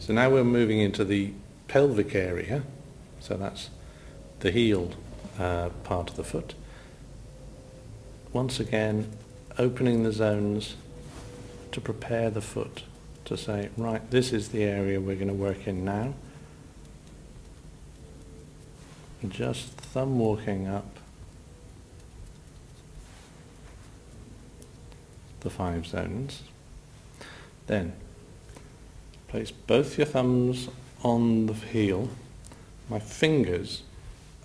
So now we're moving into the pelvic area, so that's the heel part of the foot. Once again, opening the zones to prepare the foot to say, right, this is the area we're going to work in now. Just thumb walking up the 5 zones. Then place both your thumbs on the heel. My fingers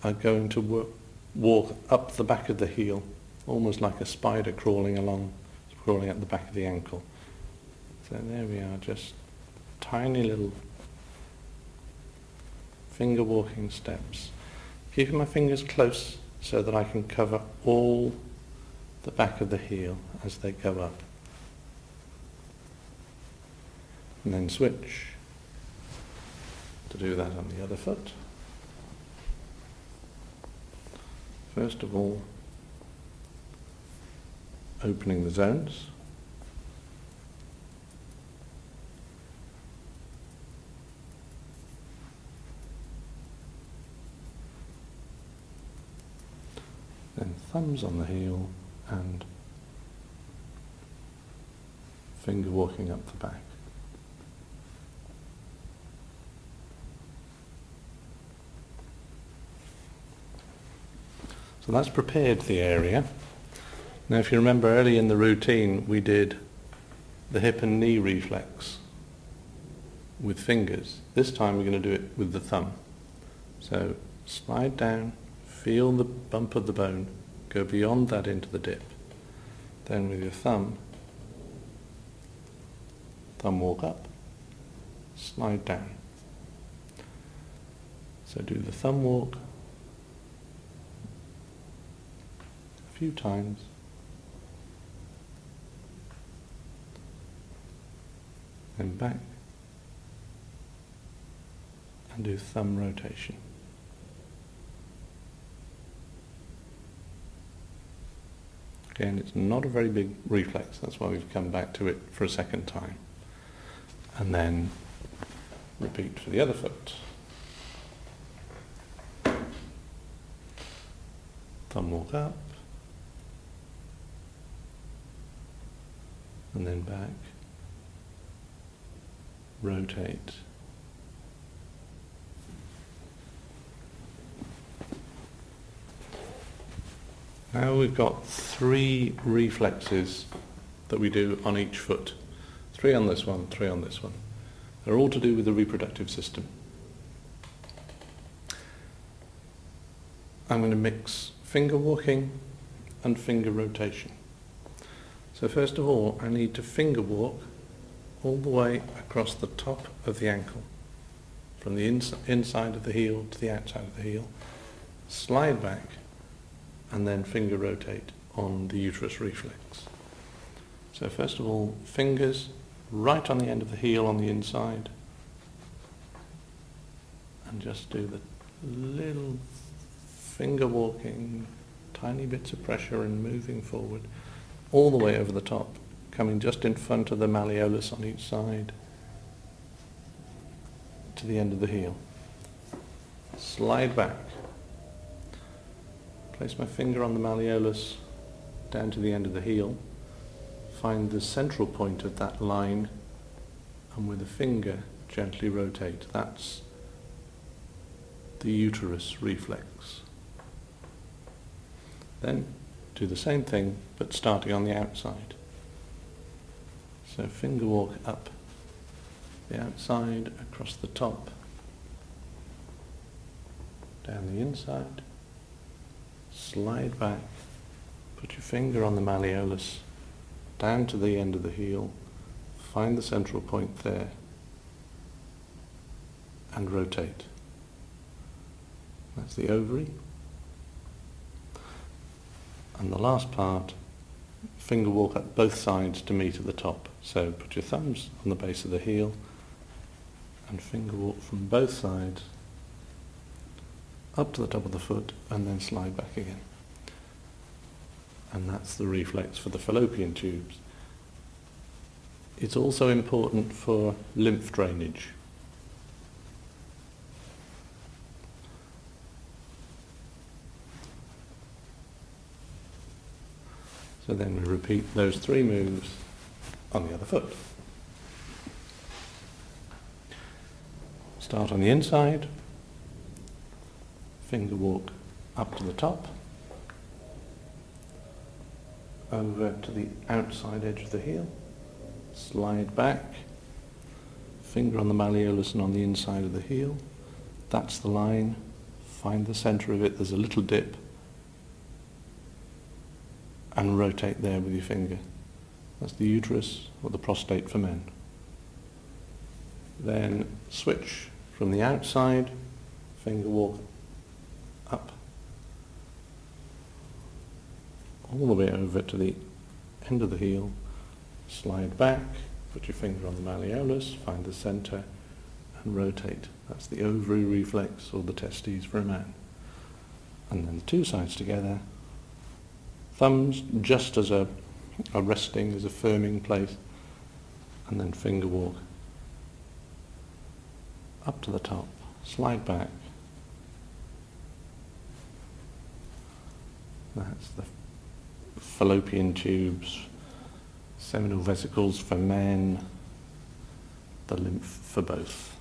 are going to walk up the back of the heel, almost like a spider crawling at the back of the ankle. So there we are, just tiny little finger walking steps. Keeping my fingers close so that I can cover all the back of the heel as they go up. And then switch to do that on the other foot. First of all, opening the zones. Then thumbs on the heel and finger walking up the back. So that's prepared the area. Now if you remember early in the routine we did the hip and knee reflex with fingers. This time we're going to do it with the thumb. So slide down, feel the bump of the bone, go beyond that into the dip. Then with your thumb walk up, slide down. So do the thumb walk a few times. Then back and do thumb rotation. Again, it's not a very big reflex, that's why we've come back to it for a second time. And then repeat for the other foot. Thumb walk up, and then back, rotate. Now we've got 3 reflexes that we do on each foot. 3 on this one, 3 on this one. They're all to do with the reproductive system. I'm going to mix finger walking and finger rotation. So first of all, I need to finger walk all the way across the top of the ankle, from the inside of the heel to the outside of the heel, slide back, and then finger rotate on the uterus reflex. So first of all, fingers right on the end of the heel on the inside, and just do the little finger walking, tiny bits of pressure and moving forward, all the way over the top, coming just in front of the malleolus on each side to the end of the heel. Slide back. Place my finger on the malleolus down to the end of the heel. Find the central point of that line and with the finger gently rotate. That's the uterus reflex. Then do the same thing but starting on the outside. So finger walk up the outside, across the top, down the inside, slide back, put your finger on the malleolus, down to the end of the heel, find the central point there, and rotate. That's the ovary. And the last part, finger walk up both sides to meet at the top. So put your thumbs on the base of the heel and finger walk from both sides up to the top of the foot and then slide back again. And that's the reflex for the fallopian tubes. It's also important for lymph drainage. So then we repeat those 3 moves on the other foot. Start on the inside, finger walk up to the top, over to the outside edge of the heel, slide back, finger on the malleolus and on the inside of the heel. That's the line. Find the center of it. There's a little dip. And rotate there with your finger. That's the uterus or the prostate for men. Then switch from the outside, finger walk up, all the way over to the end of the heel, slide back, put your finger on the malleolus, find the center, and rotate. That's the ovary reflex or the testes for a man. And then the 2 sides together, thumbs just as a resting, as a firming place, and then finger walk up to the top, slide back. That's the fallopian tubes, seminal vesicles for men, the lymph for both.